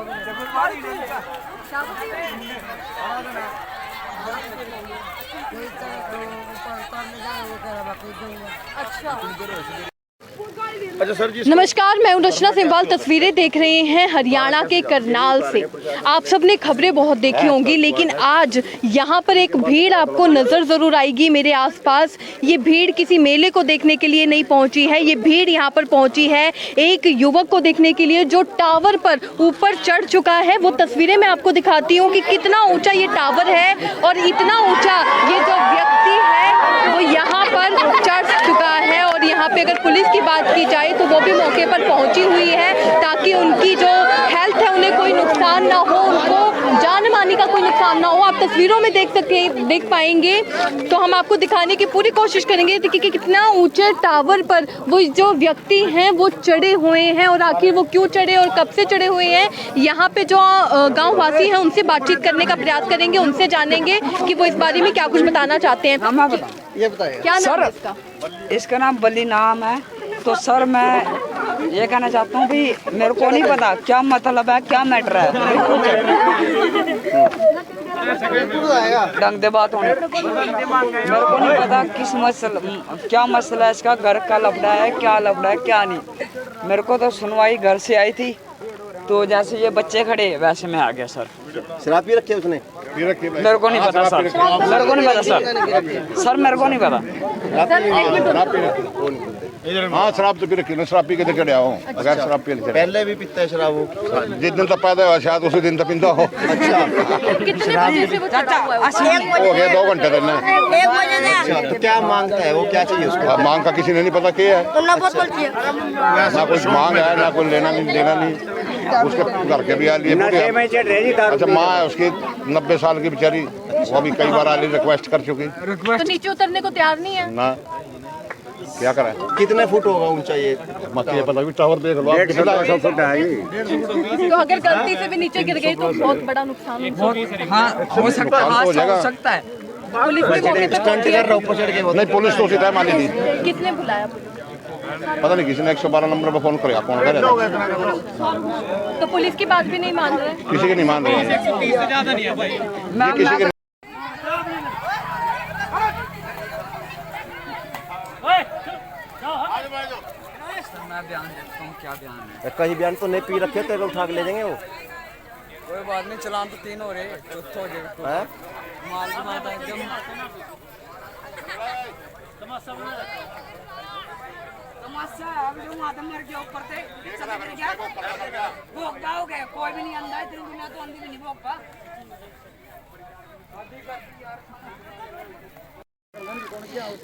अच्छा नमस्कार, मैं हूं रचना सिंहवाल। तस्वीरें देख रहे हैं हरियाणा के करनाल से। आप सबने खबरें बहुत देखी होंगी, लेकिन आज यहां पर एक भीड़ आपको नज़र ज़रूर आएगी मेरे आसपास। ये भीड़ किसी मेले को देखने के लिए नहीं पहुंची है, ये भीड़ यहां पर पहुंची है एक युवक को देखने के लिए जो टावर पर ऊपर चढ़ चुका है। वो तस्वीरें मैं आपको दिखाती हूँ कि कितना ऊँचा ये टावर है और इतना ऊँचा ये जो व्यक्ति है वो यहाँ पर चढ़ चुका है। और यहाँ पे अगर पुलिस की बात की जाए तो वो भी मौके पर पहुंची हुई है ताकि उनकी जो हेल्थ है उन्हें कोई नुकसान ना हो, उनको जान मानी का कोई नुकसान ना हो। आप तस्वीरों में देख पाएंगे, तो हम आपको दिखाने की पूरी कोशिश करेंगे कि कितना ऊंचे टावर पर वो जो व्यक्ति हैं वो चढ़े हुए हैं और आखिर वो क्यों चढ़े और कब से चढ़े हुए हैं। यहाँ पे जो गाँव वासी हैं उनसे बातचीत करने का प्रयास करेंगे, उनसे जानेंगे कि वो इस बारे में क्या कुछ बताना चाहते हैं। ये बताइए क्या नाम है इसका? इसका नाम बली नाम है। तो सर मैं ये कहना चाहता हूँ भी मेरे को नहीं पता क्या मतलब है, क्या मैटर है। ढंग दे बात होने मेरे को नहीं पता किस क्या मसला है इसका, घर का लफड़ा है, क्या लफड़ा है क्या नहीं। मेरे को तो सुनवाई घर से आई थी, तो जैसे ये बच्चे खड़े वैसे मैं आ गया सर। शराब पी रखी है उसने? मेरे को नहीं पता सर, मेरे को नहीं पता सर मेरे को नहीं पता। हाँ शराब तो पी रखी है, शराब पी के चढ़िया हो। अगर शराब पी पहले भी पीता है शराब वो, जिस दिन तक पैदा हुआ शायद उसी दिन तक पीता हो। अच्छा हो गया 2 घंटे तक। अच्छा तो क्या मांगता है वो, क्या चाहिए उसको? मांग का किसी ने नहीं पता क्या है, ना कुछ मांग है ना कोई लेना नहीं देना नहीं। उसके घर के भी आ लिए। अच्छा माँ है उसकी 90 साल की बेचारी, वो भी कई बार आ रही रिक्वेस्ट कर चुकी, तो नीचे उतरने को तैयार नहीं है ना। क्या करें? कितने फुट होगा ऊंचा ये? मत पता भी, टावर देख लो आप कितना 100 फुट है। तो अगर गलती से भी नीचे गिर गई तो बहुत बड़ा नुकसान हो सकता है। पुलिस भी मौके पे पहुंची है। ऊपर चढ़ के नहीं, पुलिस तो उसी टाइम आ गई थी। किसने बुलाया? पता नहीं किसी ने 112 नंबर पर फोन किया, कौन कर रहा था। तो पुलिस की बात भी नहीं मान रहे? किसी की नहीं मान रहे हैं। 130 से ज्यादा नहीं है भाई। किसी के मैं बयान देता हूँ, क्या बयान है? कहीं बयान तो नहीं पी रखे थे, उठा के ले जाएंगे वो। कोई बात नहीं, चलान तो 3 हो रहे, चौथा हो जाएगा। माल की बात है एकदम। तमाशा है, अभी जो माता मर गया ऊपर से चला गिर गया, भोग हो गया। कोई भी नहीं अंधा है, तेरी दुनिया तो अंधी भी नहीं भोगता।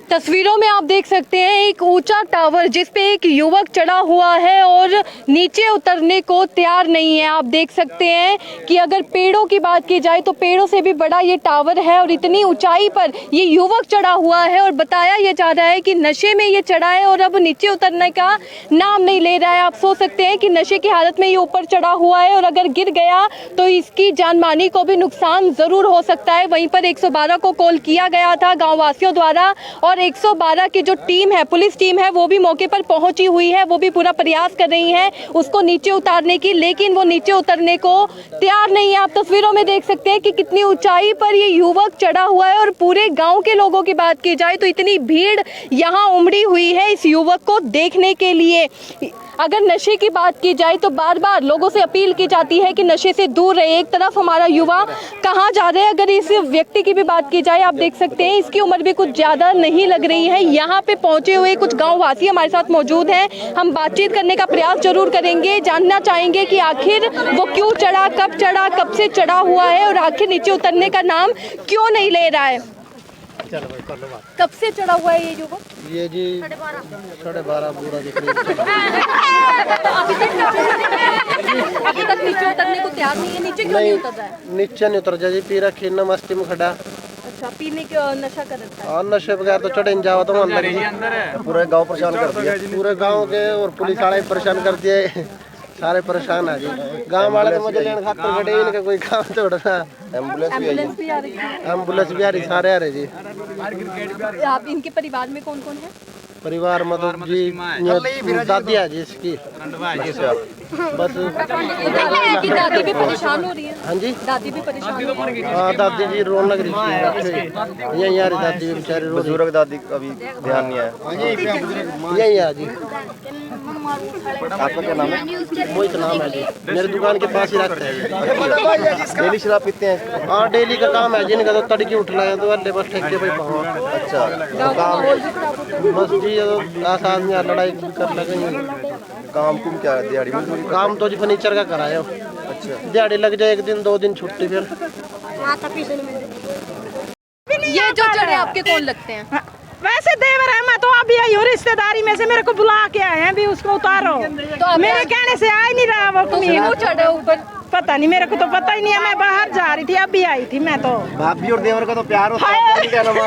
तस्वीरों में आप देख सकते हैं एक ऊंचा टावर जिस पे एक युवक चढ़ा हुआ है और नीचे उतरने को तैयार नहीं है। आप देख सकते हैं कि अगर पेड़ों की बात की जाए तो पेड़ों से भी बड़ा ये टावर है और इतनी ऊंचाई पर ये युवक चढ़ा हुआ है और बताया ये जा रहा है कि नशे में ये चढ़ा है और अब नीचे उतरने का नाम नहीं ले रहा है। आप सोच सकते हैं कि नशे की हालत में ये ऊपर चढ़ा हुआ है और अगर गिर गया तो इसकी जानमानी को भी नुकसान ज़रूर हो सकता है। वहीं पर 112 को कॉल किया गया था गाँव वासियों द्वारा और 112 की जो टीम है, पुलिस टीम है, वो भी मौके पर पहुंची हुई है। वो भी पूरा प्रयास कर रही है उसको नीचे उतारने की, लेकिन वो नीचे उतरने को तैयार नहीं है। आप तस्वीरों में देख सकते हैं कि कितनी ऊंचाई पर ये युवक चढ़ा हुआ है और पूरे गांव के लोगों की बात की जाए तो इतनी भीड़ यहाँ उमड़ी हुई है इस युवक को देखने के लिए। अगर नशे की बात की जाए तो बार बार लोगों से अपील की जाती है कि नशे से दूर रहे। एक तरफ हमारा युवा कहाँ जा रहे हैं, अगर इस व्यक्ति की भी बात की जाए आप देख सकते हैं इसकी उम्र भी कुछ ज़्यादा नहीं लग रही है। यहाँ पे पहुँचे हुए कुछ गाँव वासी हमारे साथ मौजूद हैं, हम बातचीत करने का प्रयास जरूर करेंगे, जानना चाहेंगे कि आखिर वो क्यों चढ़ा, कब से चढ़ा हुआ है और आखिर नीचे उतरने का नाम क्यों नहीं ले रहा है। कब से चढ़ा हुआ है ये युवक? ये जी 12:30 पूरा दिख रही अभी तक नीचे उतरने को तैयार नहीं है। नीचे क्यों नहीं उतर रहा है? नीचे नहीं उतर जा जी, पी रखी न मस्ती में खड़ा। अच्छा, पीने का नशा कर रखा है? और नशे बगैर तो चढ़े नहीं जावा तो अंदर ही पूरे गांव परेशान कर दिया। पूरे गांव के और पुलिस वाले परेशान कर दिए, सारे परेशान है जी। गांव वाले तो मुझे लेने खातिर खड़े ही नहीं, कोई काम छोड़ना। एम्बुलेंस भी आ रही है? एम्बुलेंस भी आ रही, सारे आ रहे जी। आप इनके परिवार में कौन कौन है? परिवार मतलब जी दादी है जी इसकी। बस कि दादी भी परेशान हो रही है। हाँ जी, दादी भी परेशान हो रही है। हाँ दादी जी रोने लग रही थी। यही आ रही दादी बेचारी रो रही। बुजुर्ग दादी का भी ध्यान नहीं है। यही आ जी। आपका क्या नाम है? मोहित नाम है जी, मेरी दुकान के पास ही रखते हैं। डेली शराब पीते हैं? हाँ डेली का काम है जिनका, तो तड़की उठना है तो अल्ले बस ठेके पे पाओ। अच्छा, तो काम बस जी 10 आदमी लड़ाई कर लगे। काम कुम क्या है? दिहाड़ी मजदूरी? काम तो जी फर्नीचर का कराया। अच्छा, दिहाड़ी लग जाए 1 दिन 2 दिन छुट्टी फिर। ये जो चढ़े आपके कौन लगते हैं? वैसे देवर है, मैं तो अभी आई हूँ रिश्तेदारी में से, मेरे को बुला के आए हैं भी उसको उतारो। तो मेरे कहने से आ ही नहीं रहा वो कोई। क्यों चढ़े ऊपर? पता नहीं, मेरे को तो पता ही नहीं है, मैं बाहर जा रही थी अभी आई थी मैं तो। भाभी और देवर का तो प्यार होता है, क्या नाम है?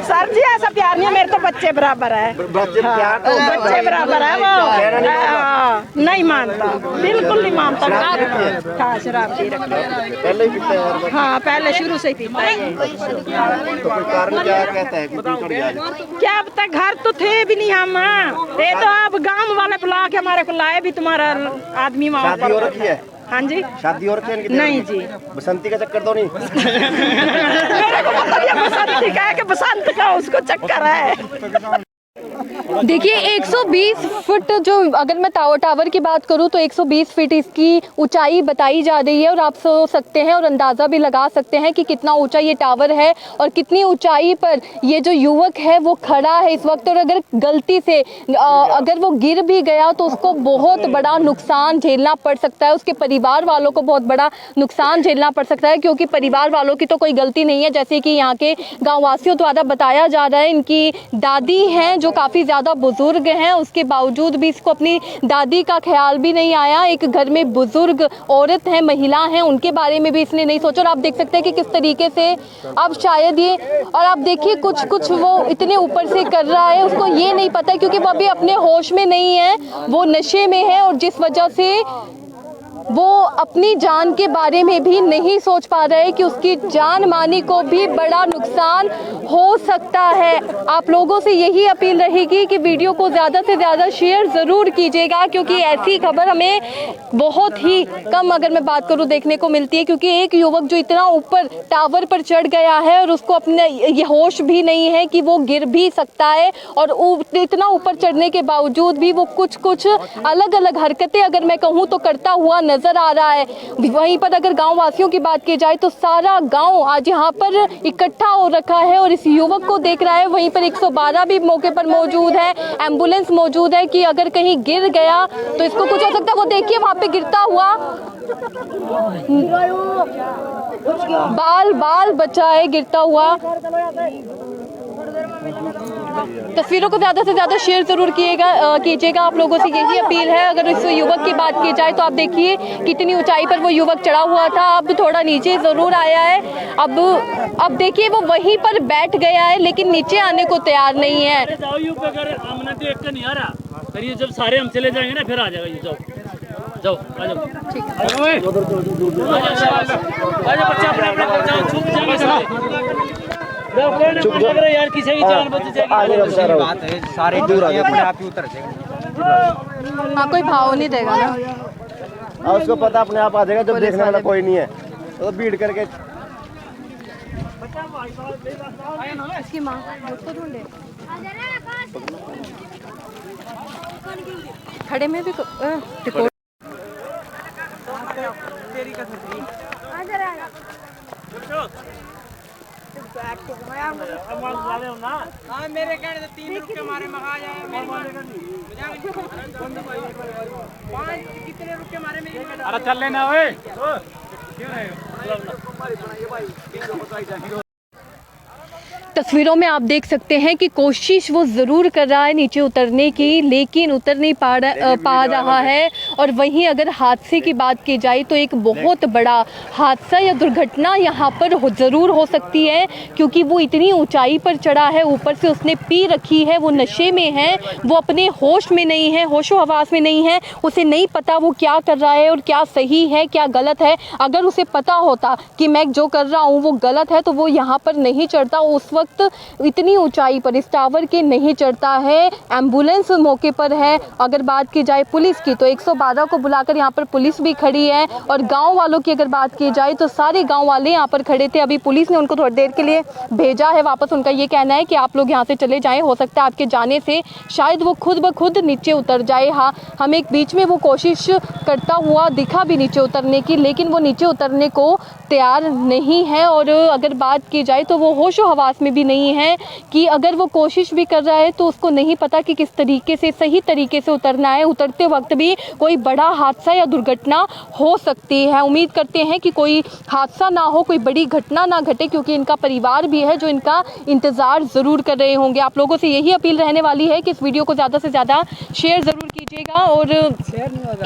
सर जी ऐसा प्यार नहीं है, मेरे तो बच्चे बराबर है। बच्चे प्यार तो होता है। बच्चे बराबर है वो। नहीं मानता, बिल्कुल नहीं मानता। हाँ शराब पी रखी है। पहले ही पीते हैं? हाँ पहले शुरू से ही पीता है। तो कोई कारण क्या कहता है कि तू चढ़ गया? क्या पता, घर तो थे भी नहीं हम। ये तो अब गांव वाले बुला के हमारे को लाए भी, तुम्हारा आदमी वहाँ शादी हो रखी है? हाँ जी। शादी हो रखी है इनकी? नहीं जी। बसंती का चक्कर तो नहीं? मेरे को पता नहीं है बसंत का है कि बसंत का उसको चक्कर है। देखिए 120 फुट जो, अगर मैं टावर की बात करूं तो 120 फीट इसकी ऊंचाई बताई जा रही है और आप सोच सकते हैं और अंदाज़ा भी लगा सकते हैं कि कितना ऊंचा ये टावर है और कितनी ऊंचाई पर ये जो युवक है वो खड़ा है इस वक्त। और अगर गलती से अगर वो गिर भी गया तो उसको बहुत बड़ा नुकसान झेलना पड़ सकता है, उसके परिवार वालों को बहुत बड़ा नुकसान झेलना पड़ सकता है, क्योंकि परिवार वालों की तो कोई गलती नहीं है। जैसे कि यहाँ के गाँव वासियों द्वारा बताया जा रहा है, इनकी दादी हैं जो काफ़ी ज़्यादा बुजुर्ग हैं, उसके बावजूद भी इसको अपनी दादी का ख्याल भी नहीं आया। एक घर में बुजुर्ग औरत है, महिला है, उनके बारे में भी इसने नहीं सोचा। और आप देख सकते हैं कि किस तरीके से अब शायद ये, और आप देखिए कुछ वो इतने ऊपर से कर रहा है, उसको ये नहीं पता क्योंकि वो अभी अपने होश में नहीं है, वो नशे में है और जिस वजह से वो अपनी जान के बारे में भी नहीं सोच पा रहे कि उसकी जान मानी को भी बड़ा नुकसान हो सकता है। आप लोगों से यही अपील रहेगी कि वीडियो को ज़्यादा से ज़्यादा शेयर ज़रूर कीजिएगा, क्योंकि ऐसी खबर हमें बहुत ही कम, अगर मैं बात करूं, देखने को मिलती है। क्योंकि एक युवक जो इतना ऊपर टावर पर चढ़ गया है और उसको अपने ये होश भी नहीं है कि वो गिर भी सकता है, और इतना ऊपर चढ़ने के बावजूद भी वो कुछ अलग अलग हरकतें, अगर मैं कहूँ तो करता हुआ नजर आ रहा है। वहीं पर अगर गांव वासियों की बात की जाए तो सारा गांव आज यहाँ पर इकट्ठा हो रखा है और इस युवक को देख रहा है। वहीं पर 112 भी मौके पर मौजूद है, एम्बुलेंस मौजूद है कि अगर कहीं गिर गया तो इसको कुछ हो सकता है। वो देखिए वहां पे गिरता हुआ बाल बचा है, गिरता हुआ। तस्वीरों को ज़्यादा से ज़्यादा शेयर ज़रूर कीजिएगा। आप लोगों से यही अपील है। अगर इस युवक की बात की जाए तो आप देखिए कितनी ऊंचाई पर वो युवक चढ़ा हुआ था, अब थोड़ा नीचे ज़रूर आया है। अब देखिए वो वहीं पर बैठ गया है, लेकिन नीचे आने को तैयार नहीं है। जब सारे हम चले जाएंगे ना फिर आ जाएगा। ये जाओ जाओ आ जाओ, ठीक है। बच्चा अपना जाओ, छुप जाएंगे यार, किसी की जान बच जाएगी। बात है सारे दूर अपने आप ही उतर जाएगा। हाँ, कोई भाव नहीं देगा ना, और उसको पता अपने आप आ जाएगा जब देखने वाला कोई नहीं है तो भीड़ करके। इसकी माँ उसको ढूंढे, खड़े में भी रिकॉर्ड। मेरे कहने से 3 रुपये मारे मगा जाए, 5 कितने रुपये मारे मेरे। अरे चल लेना वे। तस्वीरों में आप देख सकते हैं कि कोशिश वो ज़रूर कर रहा है नीचे उतरने की, लेकिन उतर नहीं पा रहा है। और वहीं अगर हादसे की बात की जाए तो एक बहुत बड़ा हादसा या दुर्घटना यहाँ पर ज़रूर हो सकती है, क्योंकि वो इतनी ऊंचाई पर चढ़ा है, ऊपर से उसने पी रखी है, वो नशे में है, वो अपने होश में नहीं है, होशो हवास में नहीं है, उसे नहीं पता वो क्या कर रहा है और क्या सही है क्या गलत है। अगर उसे पता होता कि मैं जो कर रहा हूँ वो गलत है तो वो यहाँ पर नहीं चढ़ता। उस वक्त वक्त इतनी ऊंचाई पर इस टावर के नहीं चढ़ता है। एम्बुलेंस मौके पर है। अगर बात की जाए पुलिस की तो 112 को बुलाकर यहाँ पर पुलिस भी खड़ी है। और गांव वालों की अगर बात की जाए तो सारे गांव वाले यहाँ पर खड़े थे। अभी पुलिस ने उनको थोड़ी देर के लिए भेजा है वापस। उनका ये कहना है कि आप लोग यहाँ से चले जाएं, हो सकता है आपके जाने से शायद वो खुद ब खुद नीचे उतर जाए। हाँ, हमें एक बीच में वो कोशिश करता हुआ दिखा भी नीचे उतरने की, लेकिन वो नीचे उतरने को तैयार नहीं है। और अगर बात की जाए तो वो होशो हवास में भी नहीं है कि अगर वो कोशिश भी कर रहा है तो उसको नहीं पता कि किस तरीके से सही तरीके से उतरना है। उतरते वक्त भी कोई बड़ा हादसा या दुर्घटना हो सकती है। उम्मीद करते हैं कि कोई हादसा ना हो, कोई बड़ी घटना ना घटे, क्योंकि इनका परिवार भी है जो इनका इंतज़ार ज़रूर कर रहे होंगे। आप लोगों से यही अपील रहने वाली है कि इस वीडियो को ज़्यादा से ज़्यादा शेयर ज़रूर कीजिएगा। और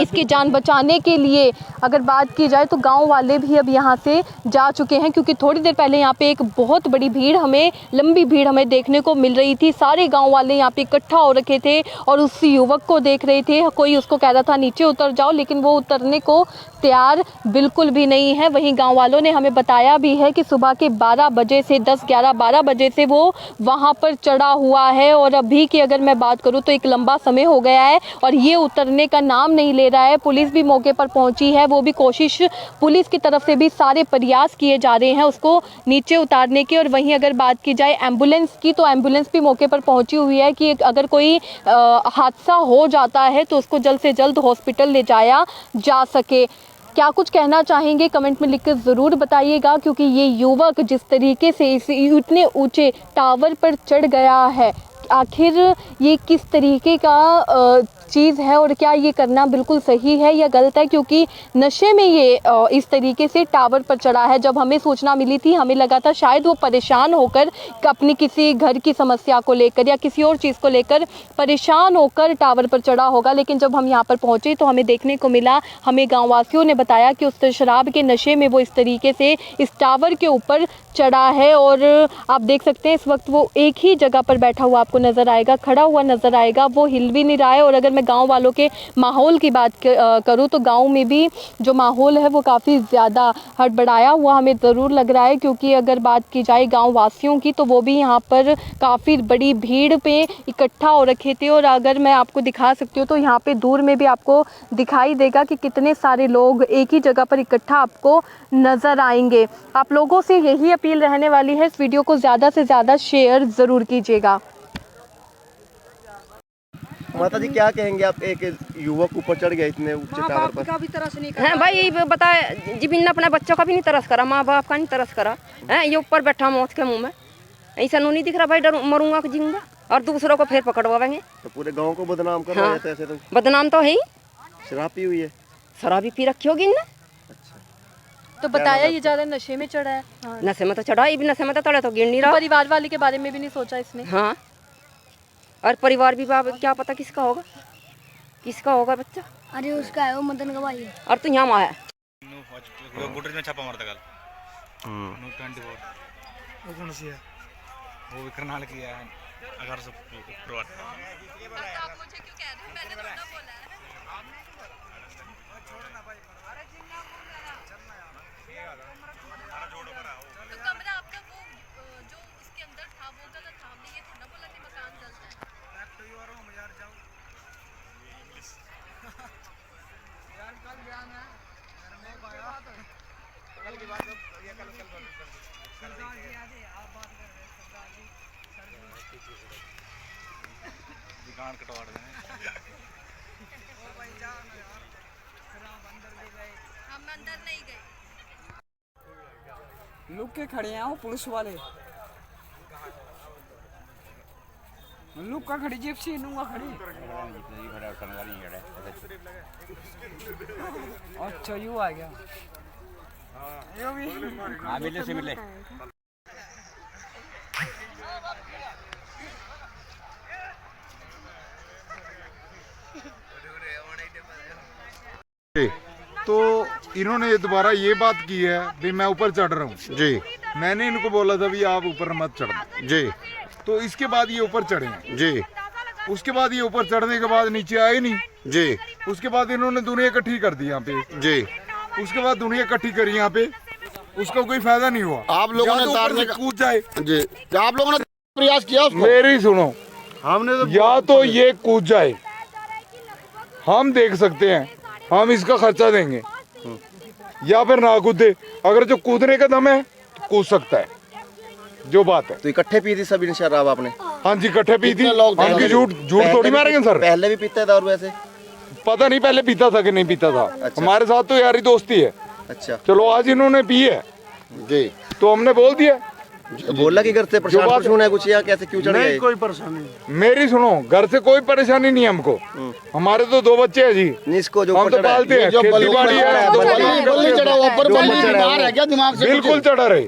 इसकी जान बचाने के लिए अगर बात की जाए तो गांव वाले भी अब यहाँ से जा चुके हैं, क्योंकि थोड़ी देर पहले यहाँ पे एक बहुत बड़ी भीड़ लंबी भीड़ हमें देखने को मिल रही थी। सारे गांव वाले यहाँ पे इकट्ठा हो रखे थे और उस युवक को देख रहे थे। कोई उसको कह रहा था नीचे उतर जाओ, लेकिन वो उतरने को तैयार बिल्कुल भी नहीं है। वहीं गांव वालों ने हमें बताया भी है कि सुबह के 12 बजे से 10, 11, 12 बजे से वो वहाँ पर चढ़ा हुआ है। और अभी की अगर मैं बात करूँ तो एक लंबा समय हो गया है और ये उतरने का नाम नहीं ले रहा है। पुलिस भी मौके पर पहुंची है, वो भी कोशिश पुलिस की तरफ से भी सारे प्रयास किए जा रहे हैं उसको नीचे उतारने की। और वहीं अगर बात की जाए एम्बुलेंस की तो एम्बुलेंस भी मौके पर पहुंची हुई है कि अगर कोई हादसा हो जाता है तो उसको जल्द से जल्द हॉस्पिटल ले जाया जा सके। क्या कुछ कहना चाहेंगे कमेंट में लिखकर ज़रूर बताइएगा, क्योंकि ये युवक जिस तरीके से इस इतने ऊंचे टावर पर चढ़ गया है, आखिर ये किस तरीके का चीज़ है और क्या ये करना बिल्कुल सही है या गलत है, क्योंकि नशे में ये इस तरीके से टावर पर चढ़ा है। जब हमें सूचना मिली थी हमें लगा था शायद वो परेशान होकर अपनी किसी घर की समस्या को लेकर या किसी और चीज़ को लेकर परेशान होकर टावर पर चढ़ा होगा, लेकिन जब हम यहाँ पर पहुँचे तो हमें देखने को मिला, हमें गाँववासियों ने बताया कि उस शराब के नशे में वो इस तरीके से इस टावर के ऊपर चढ़ा है। और आप देख सकते हैं इस वक्त वो एक ही जगह पर बैठा हुआ आपको नज़र आएगा, खड़ा हुआ नज़र आएगा, वो हिल भी नहीं रहा है। और अगर मैं गांव वालों के माहौल की बात करूं तो गांव में भी जो माहौल है वो काफ़ी ज़्यादा हड़बड़ाया हुआ हमें ज़रूर लग रहा है, क्योंकि अगर बात की जाए गांव वासियों की तो वो भी यहाँ पर काफ़ी बड़ी भीड़ पे इकट्ठा हो रखे थे। और अगर मैं आपको दिखा सकती हूँ तो यहाँ पे दूर में भी आपको दिखाई देगा कि कितने सारे लोग एक ही जगह पर इकट्ठा आपको नज़र आएंगे। आप लोगों से यही अपील रहने वाली है, इस वीडियो को ज़्यादा से ज़्यादा शेयर ज़रूर कीजिएगा। माता जी क्या कहेंगे आप, एक युवक ऊपर चढ़ गया इतने ऊंचे टावर पर? का भी तरस नहीं है भाई, बता जी, बिना अपने बच्चों का भी नहीं तरस करा, माँ बाप का नहीं तरस करा है। ये ऊपर बैठा मौत के मुंह में, ऐसा नहीं दिख रहा भाई, डर मरूंगा कि जीऊंगा और दूसरों को फिर पकड़वाएंगे। तो पूरे गांव को बदनाम कर रहे थे ऐसे तो। बदनाम तो है ही। शराब पी हुई है? शराबी पी रखी होगी इनने। तो बताया ये ज़्यादा नशे में चढ़ा है। हाँ। नशे में तो चढ़ा, ये भी नशे में तो चढ़ा, तो गिर नहीं रहा। परिवार वाले के बारे में भी नहीं सोचा इसने। हाँ, और परिवार भी क्या पता किसका होगा बच्चा। अरे उसका है वो मदन का भाई। और तू यहाँ आया गुटरेज में छापा मारता कल 24 वो कौन सी है, वो भी करनाल की है 1100 ऊपर। आप मुझे क्यों कह रहे हो, मैंने तो ना बोला है। तो कमरा आपका वो जो उसके अंदर था वो गलत था, हमने ये थोड़ा बोला कि मकान गलत है। दुकान कटवा दें, हम अंदर नहीं गए। लुक के खड़े हैं वो पुलिस वाले, लुक का खड़ी जिप्सी नूंगा खड़ी। अच्छा यू आ गया, यो भी मिले से मिले। तो इन्होंने दोबारा ये बात की है भी मैं ऊपर चढ़ रहा हूँ जी। मैंने इनको बोला था भी आप ऊपर मत चढ़ना जी। तो इसके बाद ये ऊपर चढ़े जी। उसके बाद ये ऊपर चढ़ने के बाद नीचे आए नहीं जी। उसके बाद इन्होंने दुनिया इकट्ठी कर दी यहाँ पे जी। उसके बाद दुनिया इकट्ठी करी यहाँ पे, उसका कोई फायदा नहीं हुआ। आप लोगों ने तारने का कूद जाए जी, आप लोगों ने प्रयास किया उसको? मेरी सुनो, हमने तो या तो ये कूद जाए, हम देख सकते हैं, हम इसका खर्चा देंगे, या फिर ना कूदे। अगर जो कूदने का दम है तो कूद सकता है, जो बात है। तो इकट्ठे पी थी सभी शराब आपने? हाँ जी, इकट्ठे पी थी। लोग हम झूठ थोड़ी मारेंगे सर। पहले भी पीते दारू ऐसे? पता नहीं पहले पीता था कि नहीं पीता था। अच्छा। हमारे साथ तो यारी दोस्ती है। अच्छा, चलो आज इन्होंने पी है जी, तो हमने बोल दिया। तो बोला कि घर से प्रशासन है कुछ, या कैसे क्यों चढ़ गए? कोई परेशानी नहीं। मेरी सुनो, घर से कोई परेशानी नहीं है हमको। हमारे तो 2 बच्चे हैं जी, इसको जो हम तो पालते हैं, खेती बाड़ी है। बल्ली चढ़ा हुआ पर, बल्ली बीमार है क्या दिमाग से? बिल्कुल चढ़ा रहे,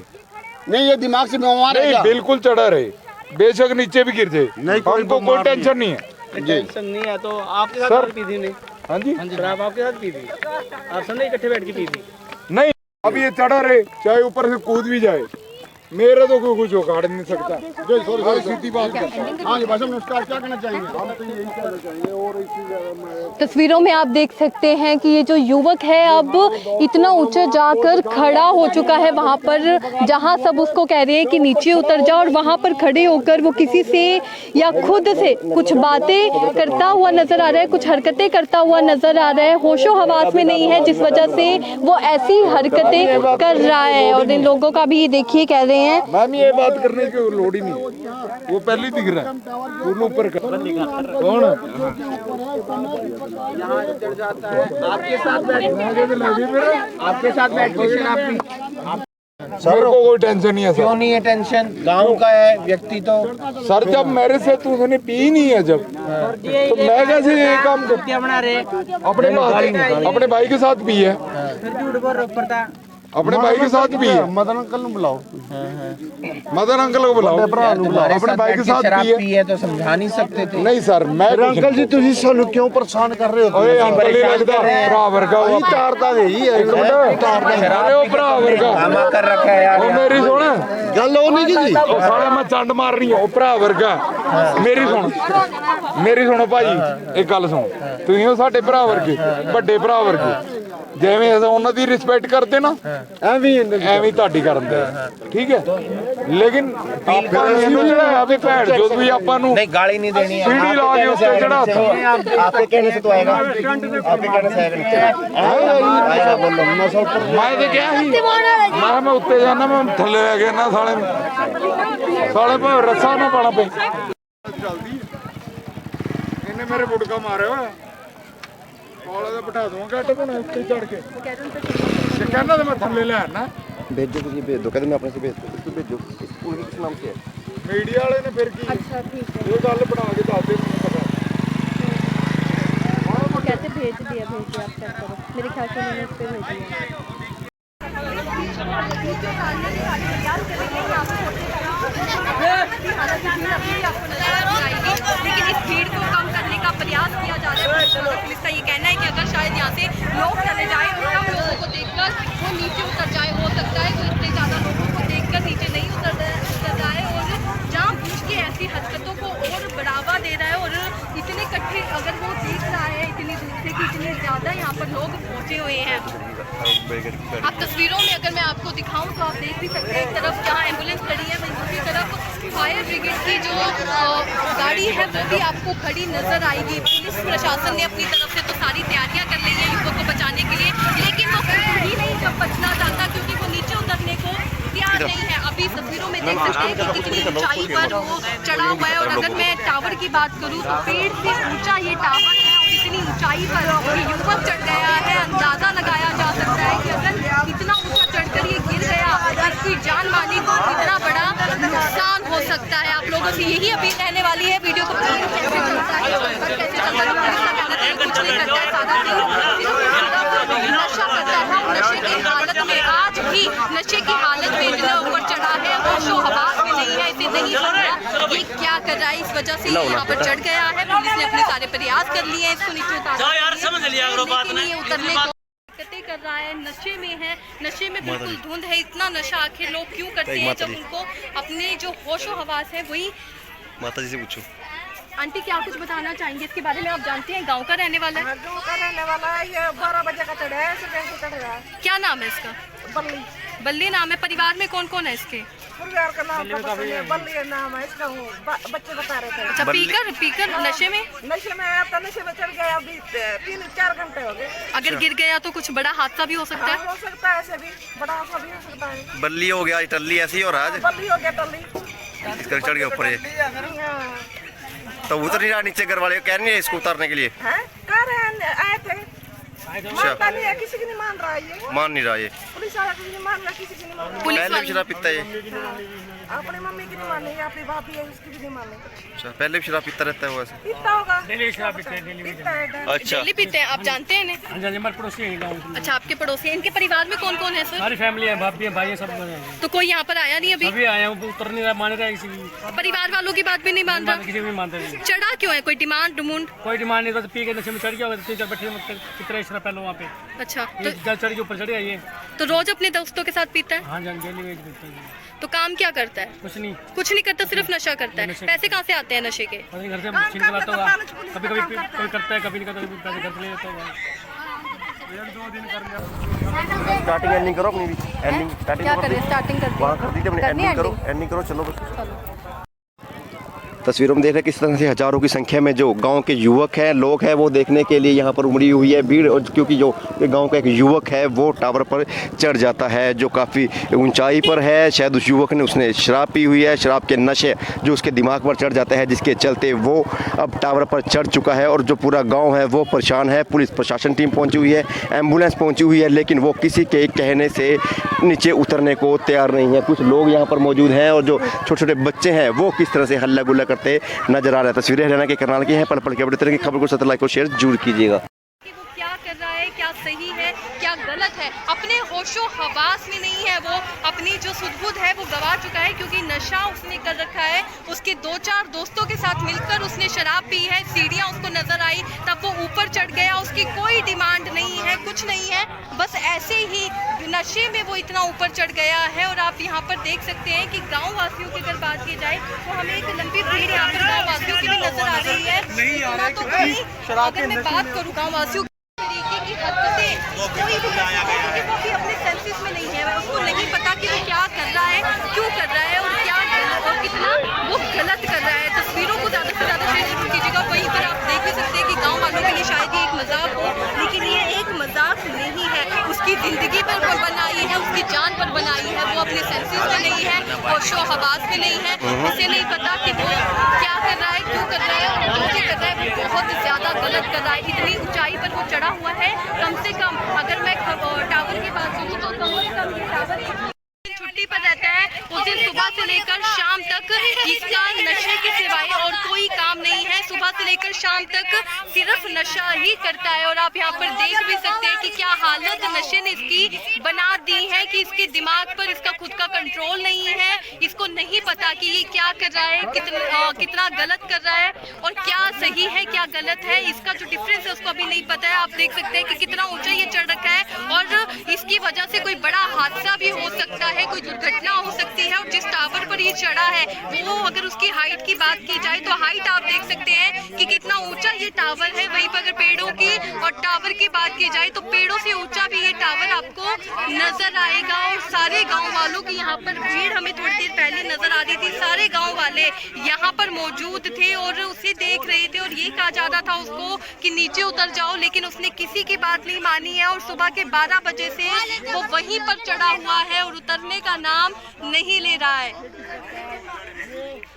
नहीं ये दिमाग से बीमार है नहीं क्या? बिल्कुल चढ़ा रहे, बेशक नीचे भी गिर जाए, हमको कोई टेंशन नहीं है। टेंशन नहीं है। तो आपके साथ सर। पी थी नहीं? हाँ जी, शराब आपके साथ पी थी? आप सब ने इकट्ठे बैठ के पी थी? नहीं, अब ये चढ़ा रहे, चाहे ऊपर से कूद भी जाए, मेरा तो कोई कुछ उखाड़ नहीं सकता। सीधी बात है। हाँ जी, बस हम उसका क्या कहना चाहेंगे? हम तो यही कहना चाहेंगे। और इसी तस्वीरों में आप देख सकते हैं कि ये जो युवक है अब इतना ऊंचा जाकर खड़ा हो चुका है वहाँ पर जहाँ सब उसको कह रहे हैं कि नीचे उतर जाओ, और वहाँ पर खड़े होकर वो किसी से या खुद से कुछ बातें करता हुआ नजर आ रहा है, कुछ हरकतें करता हुआ नजर आ रहा है। होशो हवास में नहीं है, जिस वजह से वो ऐसी हरकतें कर रहा है। और इन लोगों का भी देखिए कह रहे हैं मैम ये बात करने की लोड़ ही नहीं, वो पहले दिख रहा है, दोनों ऊपर का कौन है? आपके साथ बैठ के शराब पी? सर को कोई टेंशन नहीं है सर। क्यों नहीं है टेंशन? गांव का है व्यक्ति तो। सर जब मेरे से तो उसने पी नहीं है जब, तो मैं कैसे ये काम कर बना रहे? अपने भाई के साथ पी है, फिर झूठ बोल रहा पड़ता। अपने भाई के साथ पी है। मदन अंकल ਨੂੰ बुलाओ, मदन अंकल को बुलाओ, अपने भाई के साथ पी है। तो समझा नहीं सकते थे? नहीं सर, मैं अंकल जी ਤੁਸੀਂ ਸਾਨੂੰ ਕਿਉਂ ਪਰੇਸ਼ਾਨ ਕਰ ਰਹੇ ਹੋ? ਓਏ ਅੰਕਲ ਹੀ ਲੱਗਦਾ, ਭਰਾ ਵਰਗਾ ਉਹ ਤਾਰਦਾ ਦੇ ਜੀ, ਇੱਕ ਮਿੰਟ, ਅਰੇ ਉਹ ਭਰਾ ਵਰਗਾ कामा कर रखा है यार। ਉਹ ਮੇਰੀ ਸੁਣ, ਗੱਲ ਉਹ ਨਹੀਂ ਜੀ। ਉਹ ਸਾਲਾ ਮੈਂ ਚੰਡ ਮਾਰ ਰਹੀ ਹਾਂ, ਉਹ ਭਰਾ ਵਰਗਾ। ਮੇਰੀ ਸੁਣੋ ਭਾਜੀ, ਇੱਕ ਗੱਲ ਸੁਣ, ਤੁਸੀਂ ਹੋ ਸਾਡੇ ਭਰਾ ਵਰਗੇ, ਵੱਡੇ ਭਰਾ ਵਰਗੇ। ਜਿਵੇਂ ਅਸੀਂ ਉਹਨਾਂ ਦੀ ਰਿਸਪੈਕਟ ਕਰਦੇ ਨਾ, ਐਵੇਂ ਤੁਹਾਡੀ ਕਰਦੇ, ਠੀਕ ਹੈ। ਲੇਕਿਨ ਆਪਾਂ ਨੇ ਇਹਨੂੰ ਚੜਾਇਆ ਵੀ ਭੈਣ ਜੋ ਵੀ ਆਪਾਂ ਨੂੰ नहीं गाली नहीं देनी है। ਸੀੜੀ ਲਾ ਕੇ ਉੱਤੇ ਚੜਾਤਾ। आपके कहने से तो आएगा, आपके कहने से आएगा नीचे आएगा, बोलो नसल पर। ਮੈਂ ਤੇ ਕਿਹਾ ਸੀ, ਮੈਂ ਉੱਤੇ ਜਾਣਾ, ਮੈਂ ਥੱਲੇ ਲੈ ਗਿਆ ਨਾ ਸਾਲੇ ਭਾਵੇਂ ਰੱਸਾ ਨਾ ਪਾਣਾ ਪਏ। ਜਲਦੀ ਇਹਨੇ ਮੇਰੇ ਮੁੜਕਾ ਮਾਰਿਆ ਹੋਇਆ, ਕੋਲੇ ਤੇ ਬਿਠਾ ਦੂੰਗਾ ਗੱਟ ਕੋਣ ਉੱਤੇ ਚੜ ਕੇ। ਤੇ ਕਹਿੰਦਾ ਤੇ ਮੈਂ ਥੱਲੇ ਲੈ ਆਣਾ। भेज दो, कुछ भेज दो, कहते मैं अपने से भेज दो, इसको भेजो। स्कूल किस नाम से है? ਮੀਡੀਆ ਵਾਲੇ ਨੇ ਫਿਰ ਕੀ? ਅੱਛਾ ਠੀਕ ਹੈ, ਇਹ ਗੱਲ ਬਣਾ ਕੇ ਦੱਸ ਦੇ ਮੈਨੂੰ ਪਤਾ। कहते भेज दिया आप चेक करो, मेरे ख्याल से मैंने इस पे भेज दिया। लेकिन इस भीड़ को कम करने का प्रयास किया जा रहा है। पुलिस का ये कहना है कि अगर शायद यहाँ से लोग चले जाए और कम लोगों को देखकर वो नीचे उतर जाए, हो सकता है तो इतने ज़्यादा लोगों को देखकर नीचे नहीं उतर जाए और जानबूझ के ऐसी हरकतों को और बढ़ावा दे रहा है। और इतने इकट्ठे अगर वो देख रहा है इतनी दूर से कि इतने ज़्यादा यहाँ पर लोग पहुँचे हुए हैं। आप तस्वीरों में अगर मैं आपको दिखाऊं तो आप देख भी सकते हैं, एक तरफ जहाँ एम्बुलेंस खड़ी है, वहीं दूसरी तरफ फायर ब्रिगेड की जो गाड़ी है वो भी आपको खड़ी नजर आएगी। पुलिस प्रशासन ने अपनी तरफ से तो सारी तैयारियां कर ली है युवक को बचाने के लिए, लेकिन वो खुद ही नहीं जब बचना चाहता क्योंकि वो नीचे उतरने को तैयार नहीं है। अभी तस्वीरों में देख सकते हैं कि कितनी ऊंचाई पर वो चढ़ा हुआ है। और अगर मैं टावर की बात करूँ तो पेड़ से ऊंचा ये टावर है और इतनी ऊंचाई पर ये युवक चढ़ गया है। अंदाजा लगाया जा सकता है कि अगर इतना ऊंचा चढ़कर ये गिर गया, इसकी जान माली को कितना बड़ा नुकसान हो सकता है। आप लोगों से यही अपील रहने वाली है, वीडियो को कैसे चलता है, कैसे चलता है, पुलिस का कहना है कुछ नहीं करता है, सादा नहीं नशा करता है। नशे की हालत में आज भी नशे की हालत में इतना ऊपर चढ़ा है, होशो हवास में नहीं है, इसे नहीं सुन रहा ये क्या कर रहा है। इस वजह से ये यहाँ पर चढ़ गया है। पुलिस ने अपने सारे प्रयास कर लिए हैं इसको नीचे उतारने, ये उतरने को हरकतें कर रहा है, नशे में है, नशे में बिल्कुल धुंध है। इतना नशा आखिर लोग क्यों करते हैं जब उनको अपने जो होशो हवास है वही। माता जी से पूछो। आंटी क्या कुछ बताना चाहेंगे इसके बारे में? आप जानते हैं गांव का रहने वाला है? गाँव का रहने वाला है, ये 12 बजे का चढ़ा है, सुबह से चढ़ रहा है। क्या नाम है इसका? बल्ली। बल्ली नाम है। परिवार में कौन कौन है इसके? परिवार का नाम बल्ली नाम है इसका, बच्चे बता रहे थे। अच्छा, पीकर नशे में आया था, नशे में चढ़ गया। अभी 3-4 घंटे हो गए। अगर गिर गया तो कुछ बड़ा हादसा भी हो सकता है। हो सकता है, ऐसे भी बड़ा हादसा भी हो सकता है। बल्ली हो गया, टल्ली ऐसी हो रहा है। बल्ली हो गया, टल्ली इसका चढ़ गया ऊपर ये। तो उतर नहीं रहा नीचे, घर वाले कह रहे हैं इसको उतारने के लिए। कह रहे हैं, आए थे। मानता नहीं है, किसी की नहीं मान रहा ये। मान नहीं रहा ये। पुलिस वाला किसी नहीं मान रहा, किसी की नहीं मान रहा। पहले भी शराब पीता है ये। अपनी मम्मी की नहीं माने, अपनी भाभी है उसकी भी नहीं माने। अच्छा, पहले भी शराब पीता रहता है वो ऐसे? पीता होगा, डेली शराब पीते हैं, डेली पीता है। अच्छा, डेली पीते हैं, आप जानते हैं इन्हें? हमारे पड़ोसी हैं गाँव में। अच्छा, आपके पड़ोसी हैं। इनके परिवार में कौन कौन है सर? सारी फैमिली है, भाभी है, भाई है, सब हैं। तो कोई यहाँ पर आया नहीं अभी? अभी आया हूँ, उतर नहीं रहा, मान रहा है किसी की। परिवार वालों की बात भी नहीं मान रहा? किसी भी मानते नहीं। चढ़ा क्यों है? कोई डिमांड डुमुंड? कोई डिमांड नहीं, बस पी के नशे में चढ़ गया होगा। 3-4 बैठे कितने शराब पहले वहाँ पे। अच्छा, तो चढ़ के ऊपर चढ़ गया ये। तो रोज अपने दोस्तों के साथ पीता है? हाँ, डेली वेज पीता है। तो काम क्या करता है? कुछ नहीं करता, सिर्फ नशा करता है। पैसे कहाँ से आते हैं नशे के? घर से छीन के लाता होगा, कभी कभी कोई करता है, कभी नहीं करता, कभी पैसे घर से ले जाता होगा। 1-2 दिन कर लिया। स्टार्टिंग एंडिंग करो अपनी भी। एंडिंग स्टार्टिंग क्या करें? स्टार्टिंग करते वहाँ कर दीजिए अपनी। एंडिंग करो, चलो बस। तस्वीरों में देख रहे हैं किस तरह से हजारों की संख्या में जो गांव के युवक हैं, लोग हैं, वो देखने के लिए यहाँ पर उमड़ी हुई है भीड़। और क्योंकि जो गांव का एक युवक है वो टावर पर चढ़ जाता है जो काफ़ी ऊंचाई पर है। शायद उस युवक ने उसने शराब पी हुई है, शराब के नशे जो उसके दिमाग पर चढ़ जाता है, जिसके चलते वो अब टावर पर चढ़ चुका है। और जो पूरा गाँव है वो परेशान है। पुलिस प्रशासन टीम पहुँची हुई है, एम्बुलेंस पहुँची हुई है, लेकिन वो किसी के कहने से नीचे उतरने को तैयार नहीं है। कुछ लोग यहाँ पर मौजूद हैं और जो छोटे छोटे बच्चे हैं वो किस तरह से हल्ला गुल्ला करते नजर आ रहा है। तस्वीरें हरियाणा के करनाल की हैं। पल पल के अपडेट तरह की खबर को 7 लाइक और शेयर जरूर कीजिएगा। वो क्या कर रहा है, क्या सही है, क्या गलत है, अपने होशो हवास में नहीं है। वो अपनी जो सुध-बुध है वो गवा चुका है, क्योंकि नशा उसने कर रखा है। उसके 2-4 दोस्तों के साथ मिलकर उसने शराब पी है, सीढ़ियाँ उसको नजर आई, तब वो ऊपर चढ़ गया। उसकी कोई डिमांड नहीं है, कुछ नहीं है, बस ऐसे ही नशे में वो इतना ऊपर चढ़ गया है। और आप यहाँ पर देख सकते हैं कि गाँव वासियों की अगर बात की जाए तो हमें एक लंबी भीड़ यहाँ पर गाँव वासियों की भी नजर आ रही है। तो अगर मैं बात करूँ गाँव वासियों तरीके की हरकतें, कोई भी क्योंकि वो भी अपने सेंसेस में नहीं है, उसको नहीं पता कि वो क्या कर रहा है, क्यों कर रहा है और क्या और कितना वो गलत कर रहा है। तस्वीरों को ज़्यादा से ज़्यादा शेयर जरूर कीजिएगा। वहीं पर आप देख भी सकते हैं कि गाँव वालों के लिए शायद ये एक मजाक हो, लेकिन ये एक मजाक नहीं है। उसकी ज़िंदगी पर बनाई है, उसकी जान पर बनाई है। वो अपने सेंसेस में नहीं है, होशो हवास में नहीं है। उसे नहीं पता कि वो क्या कर रहा है, क्यों कर रहा है और कैसे कर रहा है। वो बहुत ज़्यादा गलत कर रहा है। इतनी ऊंचाई पर वो चढ़ा हुआ है। कम से कम अगर मैं टावर की बात करूँ तो कम से कम ये टावर छुट्टी पर रहता है। उस दिन सुबह से लेकर शाम तक इसका नशे के सिवाय और कोई काम नहीं है। सुबह से लेकर शाम तक सिर्फ नशा ही करता है। और आप यहाँ पर देख भी सकते हैं कि क्या हालत नशे ने इसकी बना दी है कि इसके दिमाग पर इसका खुद का कंट्रोल नहीं है। इसको नहीं पता कि ये क्या कर रहा है, कितना गलत कर रहा है और क्या सही है, क्या गलत है। इसका जो डिफरेंस है उसको अभी नहीं पता है। आप देख सकते हैं कि कितना ऊंचा ये चढ़ रखा है और इसकी वजह से कोई बड़ा हादसा भी हो सकता है, कोई दुर्घटना हो सकती है। और जिस टावर पर ये चढ़ा है वो अगर उसकी हाइट की बात की जाए तो हाइट आप देख सकते हैं कि कितना ऊंचा ये टावर है। वहीं पर अगर पेड़ों की और टावर की बात की जाए तो पेड़ों से ऊंचा भी ये टावर आपको नजर आएगा। और सारे गांव वालों की यहाँ पर भीड़ हमें थोड़ी देर पहले नजर आ रही थी। सारे गाँव वाले यहाँ पर मौजूद थे और उसे देख रहे थे और ये कहा जा रहा था उसको कि नीचे उतर जाओ, लेकिन उसने किसी की बात नहीं मानी है। और सुबह के 12 बजे से वो वहीं पर चढ़ा हुआ है और उतरने का नाम नहीं ले रहा है।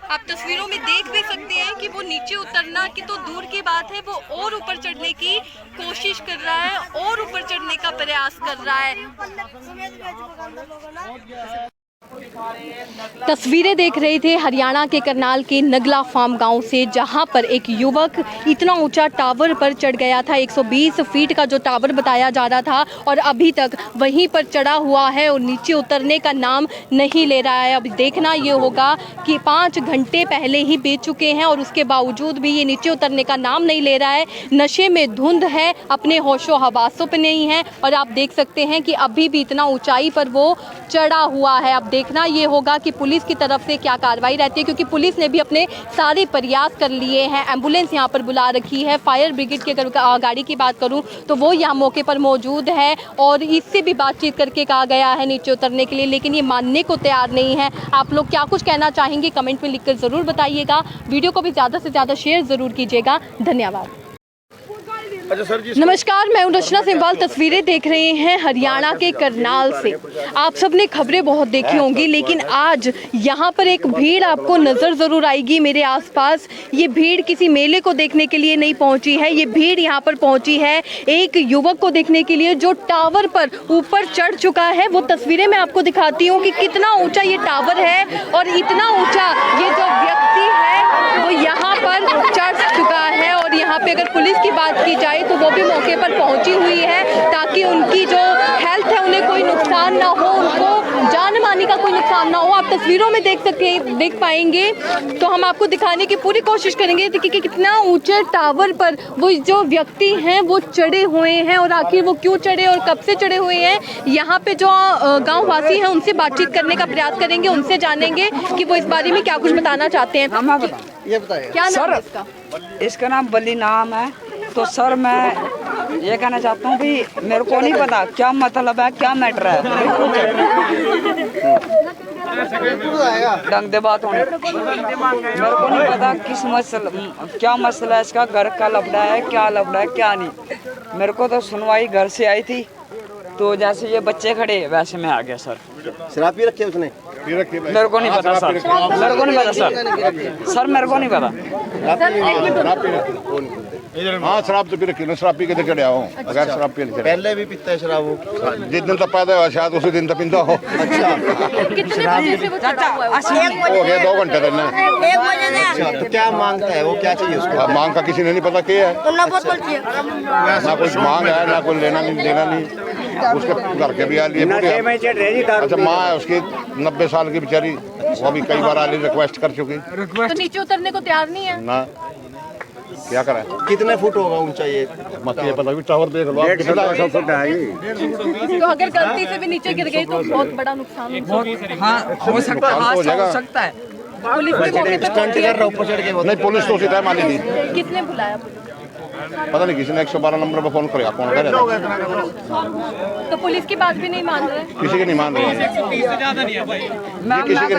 आप तस्वीरों में देख भी सकते हैं कि वो नीचे उतरना की तो दूर की बात है, वो और ऊपर चढ़ने की कोशिश कर रहा है और ऊपर चढ़ने का प्रयास कर रहा है। तस्वीरें देख रहे थे हरियाणा के करनाल के नगला फार्म गांव से, जहां पर एक युवक इतना ऊंचा टावर पर चढ़ गया था। 120 फीट का जो टावर बताया जा रहा था और अभी तक वहीं पर चढ़ा हुआ है और नीचे उतरने का नाम नहीं ले रहा है। अब देखना ये होगा कि 5 घंटे पहले ही बीत चुके हैं और उसके बावजूद भी ये नीचे उतरने का नाम नहीं ले रहा है। नशे में धुंध है, अपने होशो हवासों पे नहीं है। और आप देख सकते हैं कि अभी भी इतना ऊंचाई पर वो चढ़ा हुआ है। अब देखना ये होगा कि पुलिस की तरफ से क्या कार्रवाई रहती है, क्योंकि पुलिस ने भी अपने सारे प्रयास कर लिए हैं। एम्बुलेंस यहाँ पर बुला रखी है, फायर ब्रिगेड की अगर गाड़ी की बात करूँ तो वो यहाँ मौके पर मौजूद है और इससे भी बातचीत करके कहा गया है नीचे उतरने के लिए, लेकिन ये मानने को तैयार नहीं है। आप लोग क्या कुछ कहना चाहेंगे कमेंट में लिखकर ज़रूर बताइएगा। वीडियो को भी ज़्यादा से ज़्यादा शेयर ज़रूर कीजिएगा। धन्यवाद। नमस्कार, मैं रचना सिंहवाल। तस्वीरें देख रहे हैं हरियाणा के करनाल से। आप सबने खबरें बहुत देखी होंगी, लेकिन आज यहाँ पर एक भीड़ आपको नज़र ज़रूर आएगी मेरे आसपास। ये भीड़ किसी मेले को देखने के लिए नहीं पहुँची है, ये भीड़ यहाँ पर पहुँची है एक युवक को देखने के लिए जो टावर पर ऊपर चढ़ चुका है। वो तस्वीरें मैं आपको दिखाती हूँ कि कितना ऊँचा ये टावर है और इतना ऊँचा ये जो व्यक्ति है वो यहाँ पर चढ़ चुका है। और यहाँ पे अगर पुलिस की बात की जाए तो वो भी मौके पर पहुंची हुई है ताकि उनकी जो हेल्थ है उन्हें कोई नुकसान ना हो, उनको जान मानी का कोई नुकसान ना हो। आप तस्वीरों में देख पाएंगे, तो हम आपको दिखाने की पूरी कोशिश करेंगे कि कितना ऊंचे टावर पर वो जो व्यक्ति हैं वो चढ़े हुए हैं और आखिर वो क्यों चढ़े और कब से चढ़े हुए हैं। यहाँ पे जो गाँव वासी हैं उनसे बातचीत करने का प्रयास करेंगे, उनसे जानेंगे कि वो इस बारे में क्या कुछ बताना चाहते हैं। ये बताइए क्या नाम है इसका? इसका नाम बली नाम है। तो सर मैं ये कहना चाहता हूँ कि मेरे को नहीं पता क्या मतलब है, क्या मैटर है। ढंग से बात होने मेरे को नहीं पता किस क्या मसला है इसका, घर का लफड़ा है, क्या लफड़ा है क्या नहीं। मेरे को तो सुनवाई घर से आई थी, तो जैसे ये बच्चे खड़े वैसे मैं आ गया सर। शराब पी रखी है उसने? मेरे को नहीं पता सर, मेरे को नहीं पता सर मेरे को नहीं पता। हाँ शराब तो पी रखी है, शराब पी के चढ़ आओ। अगर शराब पी पहले भी पीता है शराब वो? जिस दिन तक पैदा हुआ शायद उसी दिन तक पीता हो। हो गया 2 घंटे तक ना। तो क्या मांगता है वो, क्या चाहिए उसको? मांग का किसी ने नहीं पता क्या है, ना कुछ मांग है ना कोई लेना नहीं देना नहीं। उसके घर के भी आ लिए। अच्छा माँ है उसकी 90 साल की बेचारी, वो भी कई बार आली रिक्वेस्ट कर चुकी, तो नीचे उतरने को तैयार नहीं है ना क्या करें। कितने फुट होगा ऊंचा ये? मत ये पता टावर देख लो आप, तो अगर गलती से भी नीचे गिर गई तो बहुत बड़ा नुकसान हो सकता है। पुलिस भी मौके पे स्टंट कर रहा ऊपर चढ़ के? नहीं पुलिस तो उसी टाइम आनी थी। किसने बुलाया पुलिस? पता नहीं किसी ने 112 नंबर पर फोन किया, कौन कर तो पुलिस की बात भी नहीं मान रहे? किसी की नहीं मान रही, किसी की